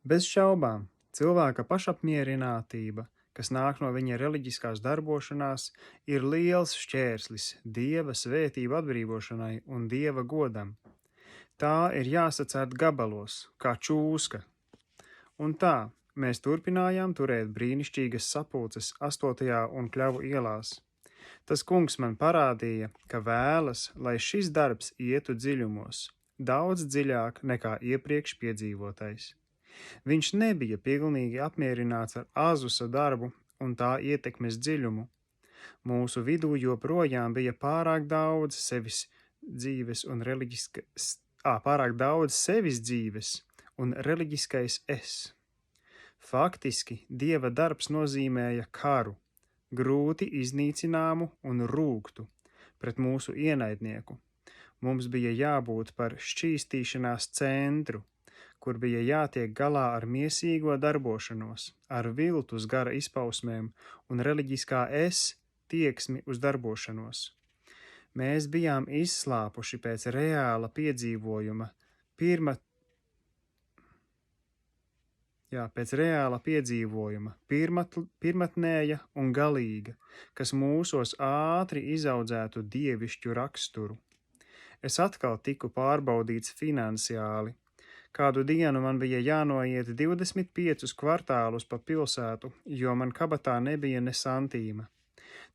Bez šaubām, cilvēka pašapmierinātība, kas nāk no viņa reliģiskās darbošanās, ir liels šķērslis Dieva svētību atbrīvošanai un Dieva godam. Tā ir jāsacērt gabalos, kā čūska. Un tā mēs turpinājām turēt brīnišķīgas sapulces 8. un Kļavu ielās. Tas kungs man parādīja, ka vēlas, lai šis darbs ietu dziļumos, daudz dziļāk nekā iepriekš piedzīvotais. Viņš nebija pilnīgi apmierināts ar Azusa darbu un tā ietekmes dziļumu. Mūsu vidū joprojām bija pārāk daudz sevis dzīves un reliģiskais es. Faktiski Dieva darbs nozīmēja karu, grūti iznīcināmu un rūgtu pret mūsu ienaidnieku. Mums bija jābūt par šķīstīšanās centru, kur bija jātiek galā ar miesīgo darbošanos, ar viltus gara izpausmēm un reliģiskā es tieksmi uz darbošanos. Mēs bijām izslāpuši pēc reāla piedzīvojuma, pirmatnēja un galīga, kas mūsos ātri izaudzētu dievišķu raksturu. Es atkal tiku pārbaudīts finansiāli. Kādu dienu man bija jānoiet 25 kvartālus pa pilsētu, jo man kabatā nebija ne santīma.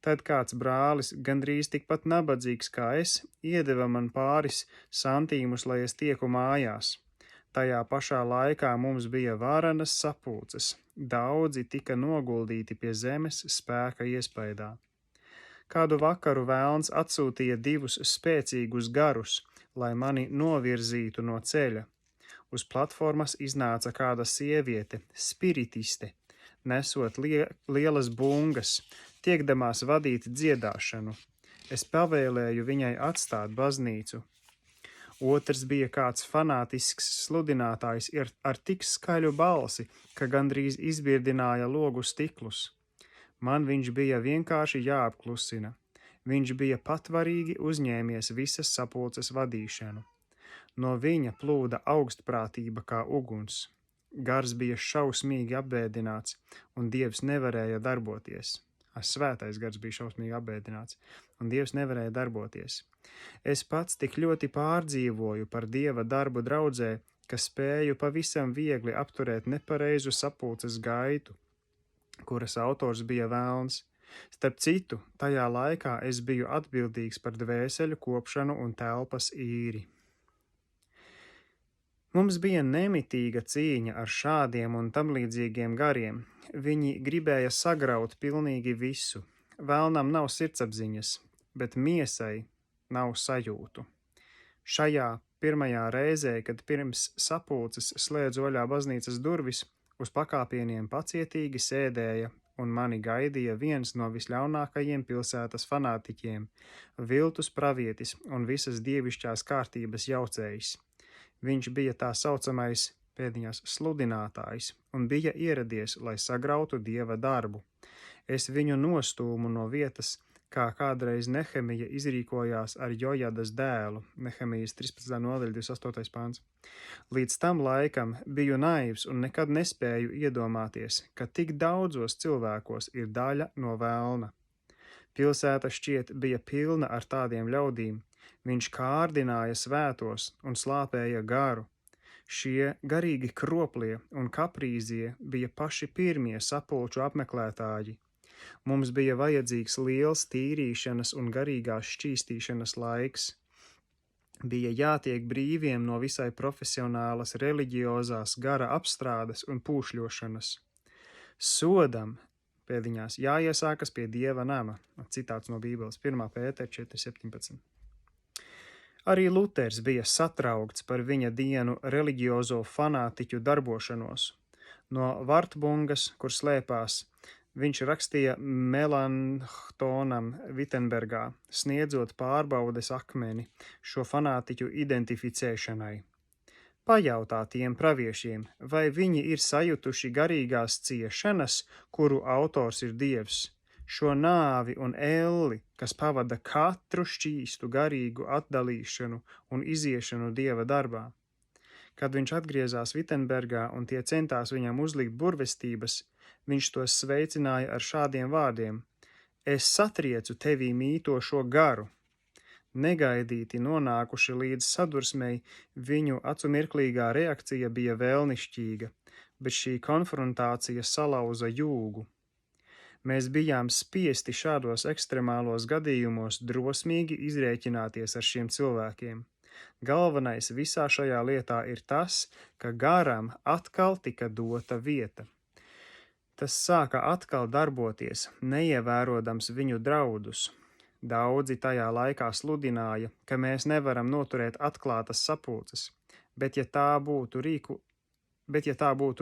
Tad kāds brālis, gandrīz tikpat nabadzīgs kā es, iedeva man pāris santīmus, lai es tieku mājās. Tajā pašā laikā mums bija varenas sapulces, daudzi tika noguldīti pie zemes spēka iespaidā. Kādu vakaru velns atsūtīja 2 spēcīgus garus, lai mani novirzītu no ceļa. Uz platformas iznāca kāda sieviete, spiritiste, nesot lielas bungas, tiekdamās vadīt dziedāšanu. Es pavēlēju viņai atstāt baznīcu. Otrs bija kāds fanātisks sludinātājs ar tik skaļu balsi, ka gandrīz izbirdināja logu stiklus. Man viņš bija vienkārši jāapklusina. Viņš bija patvarīgi uzņēmies visas sapulces vadīšanu. No viņa plūda augstprātība kā uguns. Gars bija šausmīgi apbēdināts, un Dievs nevarēja darboties. Svētais gars bija šausmīgi apbēdināts, un Dievs nevarēja darboties. Es pats tik ļoti pārdzīvoju par Dieva darbu draudzē, ka spēju pavisam viegli apturēt nepareizu sapulces gaitu, kuras autors bija velns. Starp citu, tajā laikā es biju atbildīgs par dvēseļu kopšanu un telpas īri. Mums bija nemitīga cīņa ar šādiem un tamlīdzīgiem gariem. Viņi gribēja sagraut pilnīgi visu. Velnam nav sirdsapziņas, bet miesai nav sajūtu. Šajā pirmajā reizē, kad pirms sapulces slēdzu vaļā baznīcas durvis, uz pakāpieniem pacietīgi sēdēja un mani gaidīja viens no visļaunākajiem pilsētas fanātiķiem, viltus pravietis un visas dievišķās kārtības jaucējs. Viņš bija tā saucamais sludinātājs un bija ieradies, lai sagrautu Dieva darbu. Es viņu nostūmu no vietas, kā kādreiz Nehemija izrīkojās ar Jojadas dēlu, Nehemijas 13. nodaļa 28. pāns. Līdz tam laikam biju naivs un nekad nespēju iedomāties, ka tik daudzos cilvēkos ir daļa no velna. Pilsēta šķiet bija pilna ar tādiem ļaudīm. Viņš kārdināja svētos un slāpēja garu. Šie garīgi kroplie un kaprīzie bija paši pirmie sapulču apmeklētāji. Mums bija vajadzīgs liels tīrīšanas un garīgās šķīstīšanas laiks. Bija jātiek brīviem no visai profesionālas reliģiozās gara apstrādes un pūšļošanas. Sodam pēdiņās jāiesākas pie Dieva nama. Citāts no Bībeles 1. Pētera 4.17. Arī Luters bija satraukts par viņa dienu reliģiozo fanātiķu darbošanos. No Vartbungas, kur slēpās, viņš rakstīja Melanchthonam Vitenbergā, sniedzot pārbaudes akmeni šo fanātiķu identificēšanai. Pajautā tiem praviešiem, vai viņi ir sajutuši garīgās ciešanas, kuru autors ir Dievs, šo nāvi un elli, kas pavada katru šķīstu garīgu atdalīšanu un iziešanu Dieva darbā. Kad viņš atgriezās Vittenbergā un tie centās viņam uzlikt burvestības, viņš tos sveicināja ar šādiem vārdiem: Es satriecu tevī mītošo garu. Negaidīti nonākuši līdz sadursmei, viņu acumirklīgā reakcija bija vēlnišķīga, bet šī konfrontācija salauza jūgu. Mēs bijām spiesti šādos ekstremālos gadījumos drosmīgi izrēķināties ar šiem cilvēkiem. Galvenais visā šajā lietā ir tas, ka garam atkal tika dota vieta. Tas sāka atkal darboties, neievērodams viņu draudus. Daudzi tajā laikā sludināja, ka mēs nevaram noturēt atklātas sapulces, bet ja tā būtu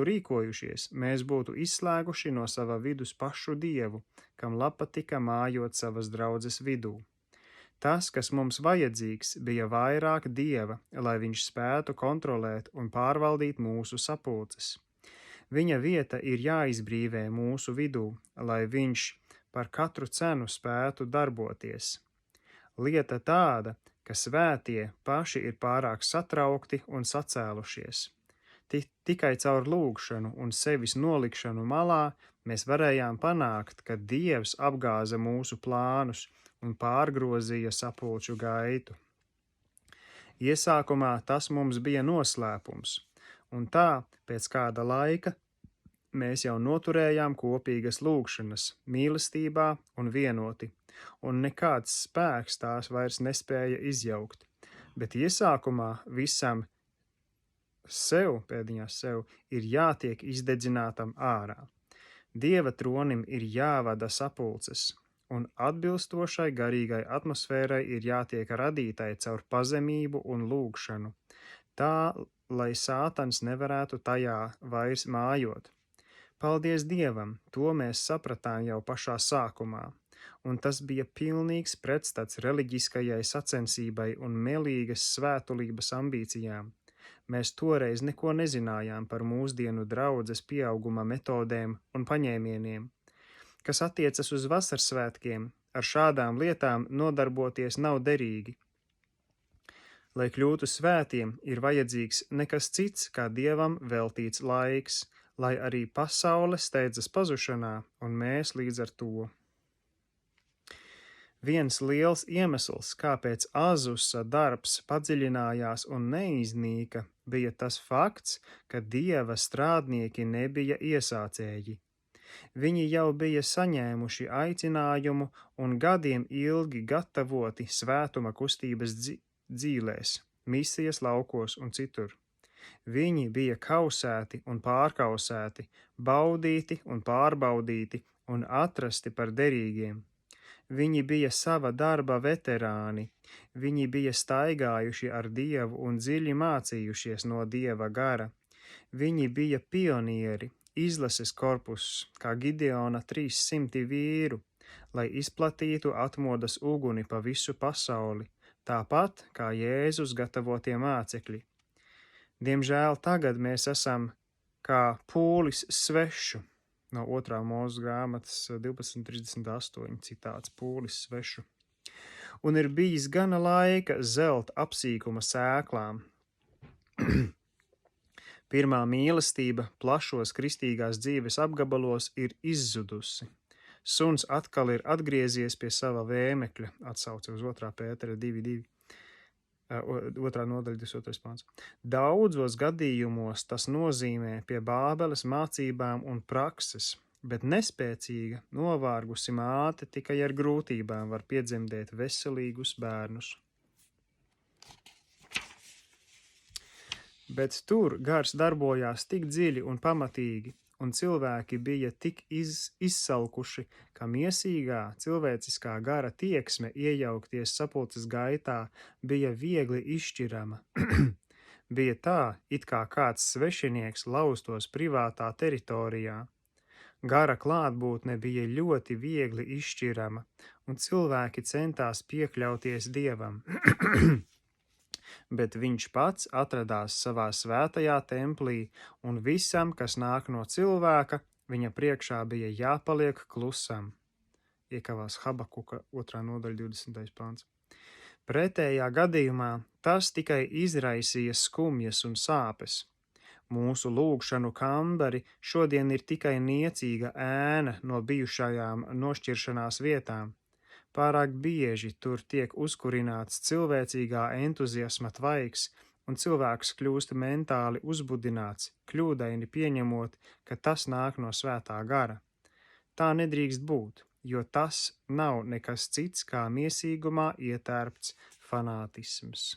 rīkojušies, mēs būtu izslēguši no sava vidus pašu Dievu, kam patika mājot savas draudzes vidū. Tas, kas mums vajadzīgs, bija vairāk Dieva, lai viņš spētu kontrolēt un pārvaldīt mūsu sapulces. Viņa vieta ir jāizbrīvē mūsu vidū, lai viņš par katru cenu spētu darboties. Lieta tāda, ka svētie paši ir pārāk satraukti un sacēlušies. Tikai caur lūgšanu un sevis nolikšanu malā mēs varējām panākt, ka Dievs apgāza mūsu plānus un pārgrozīja sapulču gaitu. Iesākumā tas mums bija noslēpums, un tā pēc kāda laika mēs jau noturējām kopīgas lūgšanas, mīlestībā un vienoti, un nekāds spēks tās vairs nespēja izjaukt, bet iesākumā visam sev ir jātiek izdedzinātam ārā. Dieva tronim ir jāvada sapulces, un atbilstošai garīgai atmosfērai ir jātiek radītai caur pazemību un lūgšanu, tā, lai Sātans nevarētu tajā vairs mājot. Paldies Dievam, to mēs sapratām jau pašā sākumā, un tas bija pilnīgs pretstats reliģiskajai sacensībai un melīgas svētulības ambīcijām. Mēs toreiz neko nezinājām par mūsdienu draudzes pieauguma metodēm un paņēmieniem. Kas attiecas uz vasarsvētkiem, ar šādām lietām nodarboties nav derīgi. Lai kļūtu svētiem, ir vajadzīgs nekas cits kā Dievam veltīts laiks, lai arī pasaule steidzas pazušanā, un mēs līdz ar to. Viens liels iemesls, kāpēc Azusa darbs padziļinājās un neiznīka, bija tas fakts, ka Dieva strādnieki nebija iesācēji. Viņi jau bija saņēmuši aicinājumu un gadiem ilgi gatavoti svētuma kustības dzīlēs, misijas laukos un citur. Viņi bija kausēti un pārkausēti, baudīti un pārbaudīti un atrasti par derīgiem. Viņi bija sava darba veterāni, viņi bija staigājuši ar Dievu un dziļi mācījušies no Dieva gara. Viņi bija pionieri, izlases korpuss, kā Gideona 300 vīru, lai izplatītu atmodas uguni pa visu pasauli, tāpat kā Jēzus gatavotie mācekļi. Diemžēl tagad mēs esam kā pūlis svešu, no 2. Mūzes grāmatas 12:38 citāts pūlis svešu, un ir bijis gana laika zelt apsīkuma sēklām. Pirmā mīlestība plašos kristīgās dzīves apgabalos ir izzudusi. Suns atkal ir atgriezies pie sava vēmekļa, atsauce uz 2. Pētera 2:2. 2. nodaļa, 22. pāns. Daudzos gadījumos tas nozīmē pie Bābeles mācībām un prakses, bet nespēcīga, novārgusi māte tikai ar grūtībām var piedzemdēt veselīgus bērnus. Bet tur gars darbojās tik dziļi un pamatīgi, un cilvēki bija tik izsalkuši, ka miesīgā, cilvēciskā gara tieksme iejaukties sapulces gaitā bija viegli izšķirama. Bija tā, it kā kāds svešinieks laustos privātā teritorijā. Gara klātbūtne bija ļoti viegli izšķirama, un cilvēki centās piekļauties Dievam. Bet viņš pats atradās savā svētajā templī, un visam, kas nāk no cilvēka, viņa priekšā bija jāpaliek klusam. Iekavās Habakuka 2. nodaļa 20. pāns. Pretējā gadījumā tas tikai izraisīja skumjas un sāpes. Mūsu lūgšanu kambari šodien ir tikai niecīga ēna no bijušajām nošķiršanās vietām. Pārāk bieži tur tiek uzkurināts cilvēcīgā entuziasma tvaiks, un cilvēks kļūst mentāli uzbudināts, kļūdaini pieņemot, ka tas nāk no svētā gara. Tā nedrīkst būt, jo tas nav nekas cits kā miesīgumā ietērpts fanātisms.